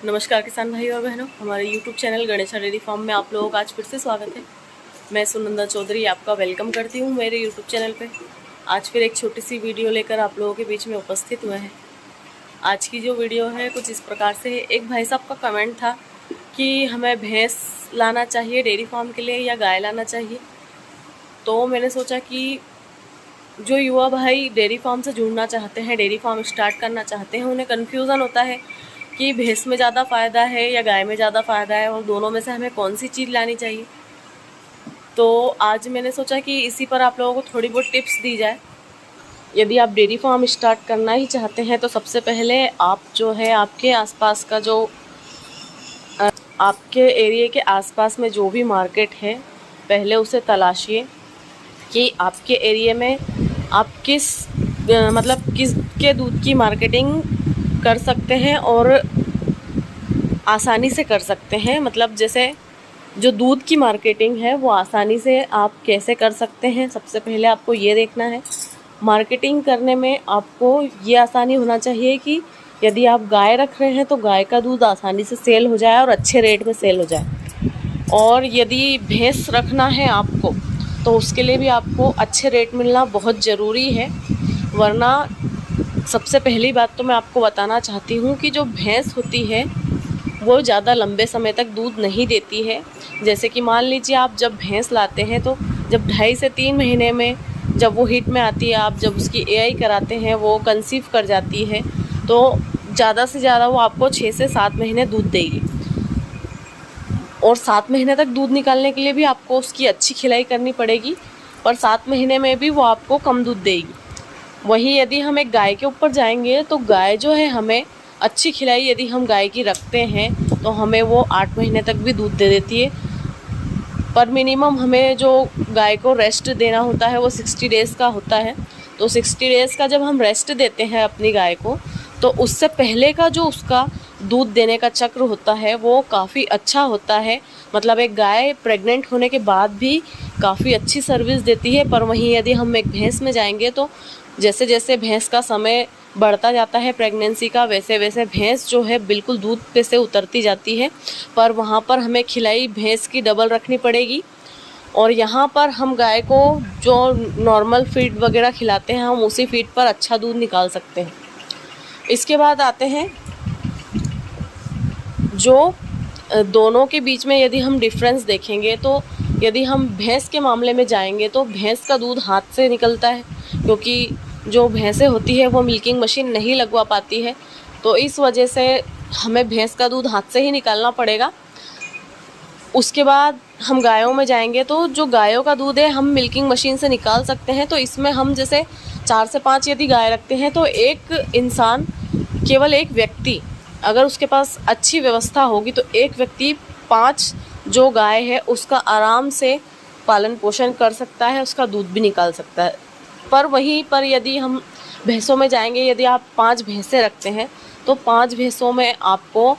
नमस्कार किसान भाई और बहनों, हमारे YouTube channel Ganesha dairy farm में आप लोगों का आज फिर से स्वागत है। मैं सुनंदा चौधरी आपका वेलकम करती हूँ मेरे YouTube चैनल पे। आज फिर एक छोटी सी वीडियो लेकर आप लोगों के बीच में उपस्थित हुए हैं। आज की जो वीडियो है कुछ इस प्रकार से है। एक भाई साहब का कमेंट था कि हमें भैंस लाना चाहिए डेयरी फार्म के लिए या गाय लाना चाहिए। तो मैंने सोचा कि जो युवा भाई डेयरी फार्म से जुड़ना चाहते हैं, डेयरी फार्म स्टार्ट करना चाहते हैं, उन्हें कन्फ्यूज़न होता है कि भैंस में ज़्यादा फ़ायदा है या गाय में ज़्यादा फ़ायदा है और दोनों में से हमें कौन सी चीज़ लानी चाहिए। तो आज मैंने सोचा कि इसी पर आप लोगों को थोड़ी बहुत टिप्स दी जाए। यदि आप डेयरी फार्म स्टार्ट करना ही चाहते हैं तो सबसे पहले आप जो है आपके आसपास का जो आपके एरिया के आसपास में जो भी मार्केट है, पहले उसे तलाशिए कि आपके एरिया में आप किसके दूध की मार्केटिंग कर सकते हैं और आसानी से कर सकते हैं। मतलब जैसे जो दूध की मार्केटिंग है वो आसानी से आप कैसे कर सकते हैं, सबसे पहले आपको ये देखना है। मार्केटिंग करने में आपको ये आसानी होना चाहिए कि यदि आप गाय रख रहे हैं तो गाय का दूध आसानी से सेल हो जाए और अच्छे रेट में सेल हो जाए। और यदि भैंस रखना है आपको तो उसके लिए भी आपको अच्छे रेट मिलना बहुत ज़रूरी है। वरना सबसे पहली बात तो मैं आपको बताना चाहती हूँ कि जो भैंस होती है वो ज़्यादा लंबे समय तक दूध नहीं देती है। जैसे कि मान लीजिए आप जब भैंस लाते हैं तो जब 2.5 से 3 महीने में जब वो हिट में आती है, आप जब उसकी एआई कराते हैं, वो कंसीव कर जाती है, तो ज़्यादा से ज़्यादा वो आपको 6 से 7 महीने दूध देगी। और 7 महीने तक दूध निकालने के लिए भी आपको उसकी अच्छी खिलाई करनी पड़ेगी, पर 7 महीने में भी वो आपको कम दूध देगी। वहीं यदि हम एक गाय के ऊपर जाएंगे तो गाय जो है हमें अच्छी खिलाई यदि हम गाय की रखते हैं तो हमें वो 8 महीने तक भी दूध दे देती है। पर मिनिमम हमें जो गाय को रेस्ट देना होता है वो 60 डेज़ का होता है। तो 60 डेज़ का जब हम रेस्ट देते हैं अपनी गाय को, तो उससे पहले का जो उसका दूध देने का चक्र होता है वो काफ़ी अच्छा होता है। मतलब एक गाय प्रेग्नेंट होने के बाद भी काफ़ी अच्छी सर्विस देती है। पर वहीं यदि हम एक भैंस में जाएंगे तो जैसे जैसे भैंस का समय बढ़ता जाता है प्रेगनेंसी का, वैसे वैसे भैंस जो है बिल्कुल दूध पे से उतरती जाती है। पर वहाँ पर हमें खिलाई भैंस की डबल रखनी पड़ेगी। और यहाँ पर हम गाय को जो नॉर्मल फीड वगैरह खिलाते हैं, हम उसी फीड पर अच्छा दूध निकाल सकते हैं। इसके बाद आते हैं जो दोनों के बीच में यदि हम डिफरेंस देखेंगे तो यदि हम भैंस के मामले में जाएंगे तो भैंस का दूध हाथ से निकलता है, क्योंकि जो भैंसें होती है वो मिल्किंग मशीन नहीं लगवा पाती है। तो इस वजह से हमें भैंस का दूध हाथ से ही निकालना पड़ेगा। उसके बाद हम गायों में जाएंगे तो जो गायों का दूध है हम मिल्किंग मशीन से निकाल सकते हैं। तो इसमें हम जैसे 4 से 5 यदि गाय रखते हैं तो एक इंसान, केवल एक व्यक्ति, अगर उसके पास अच्छी व्यवस्था होगी तो एक व्यक्ति 5 जो गाय है उसका आराम से पालन पोषण कर सकता है, उसका दूध भी निकाल सकता है। पर वहीं पर यदि हम भैंसों में जाएंगे, यदि आप 5 भैंसें रखते हैं तो 5 भैंसों में आपको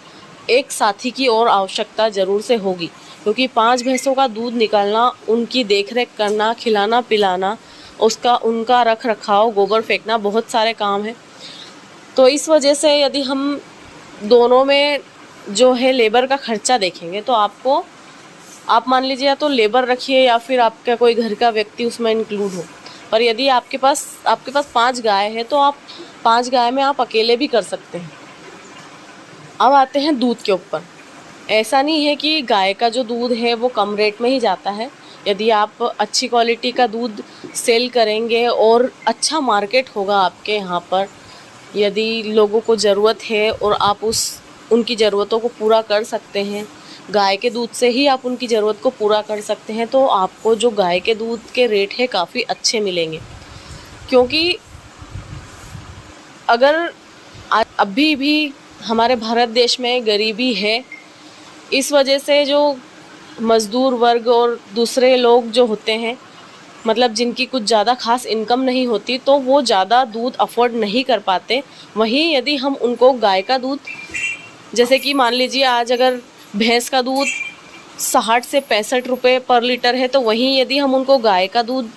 एक साथी की और आवश्यकता ज़रूर से होगी, क्योंकि 5 भैंसों का दूध निकालना, उनकी देखरेख करना, खिलाना पिलाना, उनका रख रखाव, गोबर फेंकना, बहुत सारे काम हैं। तो इस वजह से यदि हम दोनों में जो है लेबर का खर्चा देखेंगे तो आप मान लीजिए या तो लेबर रखिए या फिर आपका कोई घर का व्यक्ति उसमें इंक्लूड हो। पर यदि आपके पास 5 गाय है तो आप 5 गाय में आप अकेले भी कर सकते हैं। अब आते हैं दूध के ऊपर। ऐसा नहीं है कि गाय का जो दूध है वो कम रेट में ही जाता है। यदि आप अच्छी क्वालिटी का दूध सेल करेंगे और अच्छा मार्केट होगा आपके यहाँ पर, यदि लोगों को ज़रूरत है और आप उनकी ज़रूरतों को पूरा कर सकते हैं, गाय के दूध से ही आप उनकी ज़रूरत को पूरा कर सकते हैं, तो आपको जो गाय के दूध के रेट है काफ़ी अच्छे मिलेंगे। क्योंकि अगर अभी भी हमारे भारत देश में गरीबी है, इस वजह से जो मज़दूर वर्ग और दूसरे लोग जो होते हैं, मतलब जिनकी कुछ ज़्यादा खास इनकम नहीं होती, तो वो ज़्यादा दूध अफोर्ड नहीं कर पाते। वहीं यदि हम उनको गाय का दूध, जैसे कि मान लीजिए आज अगर भैंस का दूध 60 से 65 रुपये पर लीटर है, तो वहीं यदि हम उनको गाय का दूध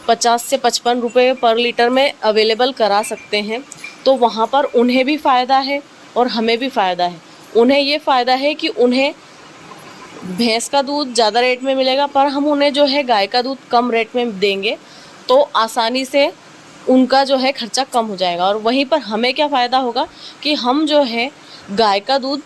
50 से 55 रुपये पर लीटर में अवेलेबल करा सकते हैं, तो वहाँ पर उन्हें भी फ़ायदा है और हमें भी फ़ायदा है। उन्हें ये फ़ायदा है कि उन्हें भैंस का दूध ज़्यादा रेट में मिलेगा, पर हम उन्हें जो है गाय का दूध कम रेट में देंगे तो आसानी से उनका जो है खर्चा कम हो जाएगा। और वहीं पर हमें क्या फ़ायदा होगा कि हम जो है गाय का दूध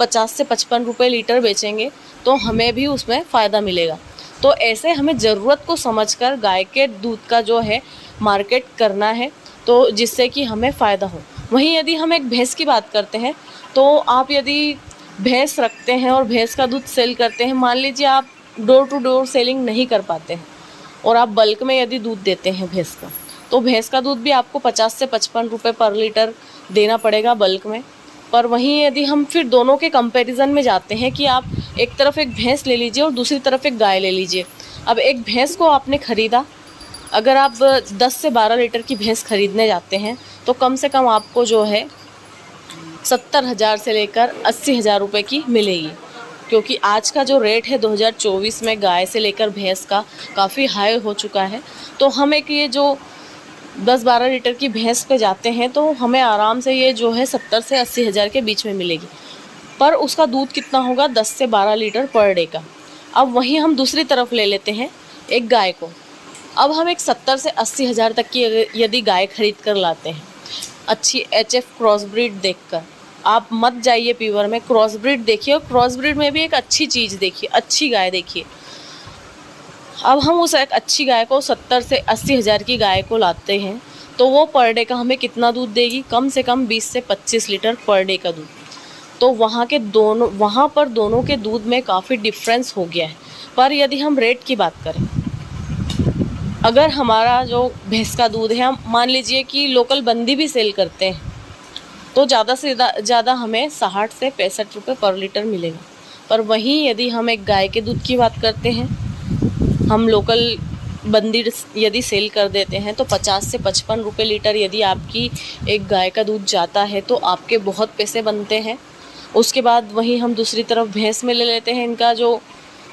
50 से 55 रुपये लीटर बेचेंगे तो हमें भी उसमें फ़ायदा मिलेगा। तो ऐसे हमें ज़रूरत को समझकर गाय के दूध का जो है मार्केट करना है, तो जिससे कि हमें फ़ायदा हो। वहीं यदि हम एक भैंस की बात करते हैं तो आप यदि भैंस रखते हैं और भैंस का दूध सेल करते हैं, मान लीजिए आप डोर टू डोर सेलिंग नहीं कर पाते हैं और आप बल्क में यदि दूध देते हैं भैंस का, तो भैंस का दूध भी आपको 50 से 55 रुपये पर लीटर देना पड़ेगा बल्क में। पर वहीं यदि हम फिर दोनों के कंपैरिजन में जाते हैं कि आप एक तरफ एक भैंस ले लीजिए और दूसरी तरफ एक गाय ले लीजिए। अब एक भैंस को आपने ख़रीदा, अगर आप 10 से 12 लीटर की भैंस खरीदने जाते हैं तो कम से कम आपको जो है 70,000 से लेकर 80,000 रुपये की मिलेगी, क्योंकि आज का जो रेट है 2024 में गाय से लेकर भैंस का काफ़ी हाई हो चुका है। तो हम एक ये जो 10-12 लीटर की भैंस पे जाते हैं तो हमें आराम से ये जो है 70 से 80,000 के बीच में मिलेगी, पर उसका दूध कितना होगा 10 से 12 लीटर पर डे का। अब वहीं हम दूसरी तरफ ले लेते हैं एक गाय को। अब हम एक 70 से 80,000 तक की यदि गाय खरीद कर लाते हैं, अच्छी HF क्रॉस ब्रीड देखकर, आप मत जाइए प्योर में, क्रॉस ब्रीड देखिए और क्रॉस ब्रीड में भी एक अच्छी चीज़ देखिए, अच्छी गाय देखिए। अब हम उस एक अच्छी गाय को 70 से 80,000 की गाय को लाते हैं तो वो पर डे का हमें कितना दूध देगी, कम से कम 20 से 25 लीटर पर डे का दूध। तो वहाँ पर दोनों के दूध में काफ़ी डिफरेंस हो गया है। पर यदि हम रेट की बात करें, अगर हमारा जो भैंस का दूध है हम मान लीजिए कि लोकल बंदी भी सेल करते हैं तो ज़्यादा से ज़्यादा हमें 60 से 65 रुपये पर लीटर मिलेगा। पर वहीं यदि हम एक गाय के दूध की बात करते हैं, हम लोकल बंदी यदि सेल कर देते हैं तो 50 से 55 रुपये लीटर यदि आपकी एक गाय का दूध जाता है तो आपके बहुत पैसे बनते हैं। उसके बाद वहीं हम दूसरी तरफ भैंस में ले लेते हैं, इनका जो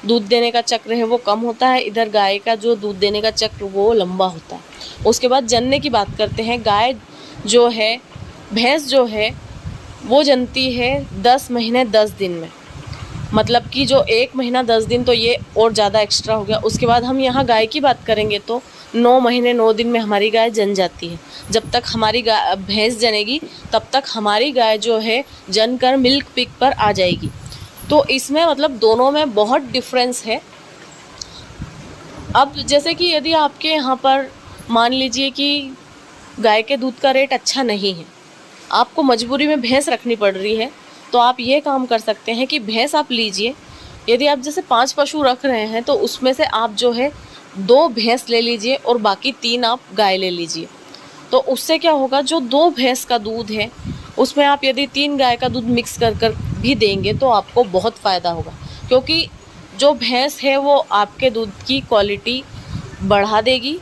दूध देने का चक्र है वो कम होता है, इधर गाय का जो दूध देने का चक्र वो लंबा होता है। उसके बाद जनने की बात करते हैं, गाय जो है भैंस जो है वो जनती है 10 महीने 10 दिन में, मतलब कि जो 1 महीना 10 दिन तो ये और ज़्यादा एक्स्ट्रा हो गया। उसके बाद हम यहाँ गाय की बात करेंगे तो 9 महीने 9 दिन में हमारी गाय जन जाती है। जब तक हमारी गाय भैंस जनेगी तब तक हमारी गाय जो है जन कर मिल्क पीक पर आ जाएगी। तो इसमें मतलब दोनों में बहुत डिफरेंस है। अब जैसे कि यदि आपके यहाँ पर मान लीजिए कि गाय के दूध का रेट अच्छा नहीं है, आपको मजबूरी में भैंस रखनी पड़ रही है, तो आप ये काम कर सकते हैं कि भैंस आप लीजिए। यदि आप जैसे 5 पशु रख रहे हैं तो उसमें से आप जो है 2 भैंस ले लीजिए और बाकी 3 आप गाय ले लीजिए। तो उससे क्या होगा, जो 2 भैंस का दूध है उसमें आप यदि 3 गाय का दूध मिक्स कर भी देंगे तो आपको बहुत फ़ायदा होगा, क्योंकि जो भैंस है वो आपके दूध की क्वालिटी बढ़ा देगी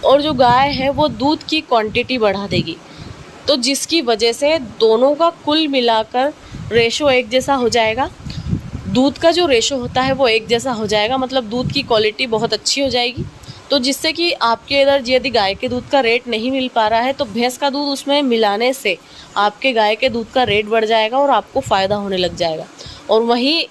और जो गाय है वो दूध की क्वांटिटी बढ़ा देगी। तो जिसकी वजह से दोनों का कुल मिलाकर रेशो एक जैसा हो जाएगा। दूध का जो रेशो होता है वो एक जैसा हो जाएगा, मतलब दूध की क्वालिटी बहुत अच्छी हो जाएगी। तो जिससे कि आपके इधर यदि गाय के दूध का रेट नहीं मिल पा रहा है तो भैंस का दूध उसमें मिलाने से आपके गाय के दूध का रेट बढ़ जाएगा और आपको फ़ायदा होने लग जाएगा। और वहीं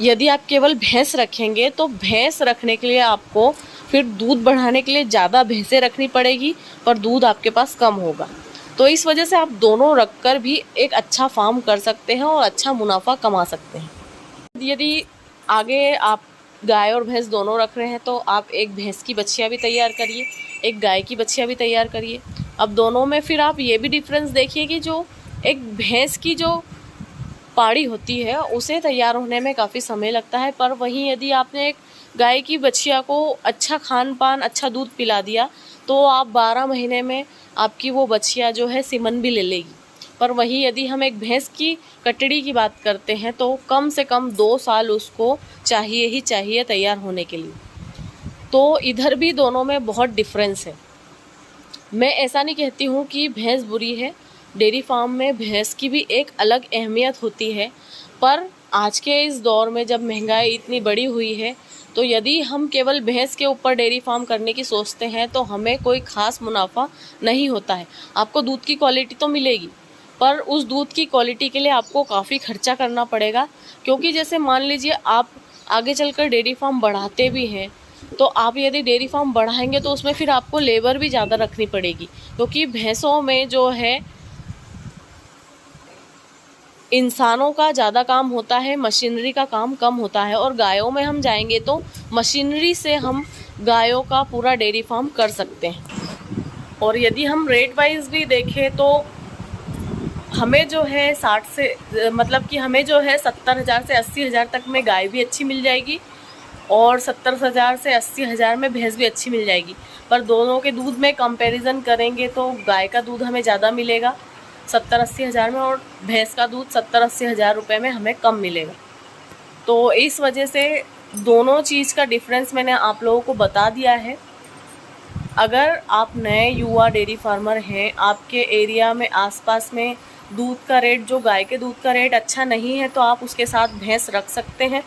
यदि आप केवल भैंस रखेंगे तो भैंस रखने के लिए आपको फिर दूध बढ़ाने के लिए ज़्यादा भैंसें रखनी पड़ेगी, पर दूध आपके पास कम होगा। तो इस वजह से आप दोनों रखकर भी एक अच्छा फार्म कर सकते हैं और अच्छा मुनाफा कमा सकते हैं। यदि आगे आप गाय और भैंस दोनों रख रहे हैं तो आप एक भैंस की बछिया भी तैयार करिए, एक गाय की बछिया भी तैयार करिए। अब दोनों में फिर आप ये भी डिफरेंस देखिए कि जो एक भैंस की जो पाड़ी होती है उसे तैयार होने में काफ़ी समय लगता है, पर वहीं यदि आपने एक गाय की बछिया को अच्छा खान पान अच्छा दूध पिला दिया तो आप 12 महीने में आपकी वो बछिया जो है सीमन भी ले लेगी। पर वहीं यदि हम एक भैंस की कटड़ी की बात करते हैं तो कम से कम 2 साल उसको चाहिए ही चाहिए तैयार होने के लिए। तो इधर भी दोनों में बहुत डिफरेंस है। मैं ऐसा नहीं कहती हूँ कि भैंस बुरी है, डेयरी फार्म में भैंस की भी एक अलग अहमियत होती है, पर आज के इस दौर में जब महंगाई इतनी बढ़ी हुई है तो यदि हम केवल भैंस के ऊपर डेयरी फार्म करने की सोचते हैं तो हमें कोई ख़ास मुनाफा नहीं होता है। आपको दूध की क्वालिटी तो मिलेगी, पर उस दूध की क्वालिटी के लिए आपको काफ़ी खर्चा करना पड़ेगा। क्योंकि जैसे मान लीजिए आप आगे चलकर डेयरी फार्म बढ़ाते भी हैं, तो आप यदि डेयरी फार्म बढ़ाएंगे तो उसमें फिर आपको लेबर भी ज़्यादा रखनी पड़ेगी, क्योंकि भैंसों में जो है इंसानों का ज़्यादा काम होता है, मशीनरी का काम कम होता है। और गायों में हम जाएंगे तो मशीनरी से हम गायों का पूरा डेयरी फार्म कर सकते हैं। और यदि हम रेट वाइज भी देखें तो हमें जो है 60 से मतलब कि हमें जो है 70,000 से 80,000 तक में गाय भी अच्छी मिल जाएगी और 70,000 से 80,000 में भैंस भी अच्छी मिल जाएगी। पर दोनों के दूध में कंपैरिजन करेंगे तो गाय का दूध हमें ज़्यादा मिलेगा 70-80 हज़ार में, और भैंस का दूध 70-80 हज़ार रुपये में हमें कम मिलेगा। तो इस वजह से दोनों चीज़ का डिफरेंस मैंने आप लोगों को बता दिया है। अगर आप नए युवा डेयरी फार्मर हैं, आपके एरिया में आसपास में दूध का रेट, जो गाय के दूध का रेट अच्छा नहीं है, तो आप उसके साथ भैंस रख सकते हैं।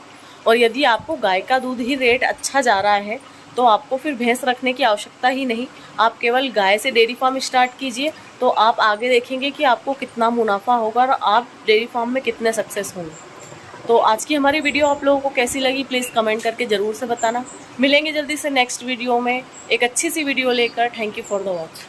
और यदि आपको गाय का दूध ही रेट अच्छा जा रहा है तो आपको फिर भैंस रखने की आवश्यकता ही नहीं, आप केवल गाय से डेयरी फार्म स्टार्ट कीजिए। तो आप आगे देखेंगे कि आपको कितना मुनाफा होगा और आप डेयरी फार्म में कितने सक्सेस होंगे। तो आज की हमारी वीडियो आप लोगों को कैसी लगी प्लीज़ कमेंट करके ज़रूर से बताना। मिलेंगे जल्दी से नेक्स्ट वीडियो में एक अच्छी सी वीडियो लेकर। Thank you for the watch.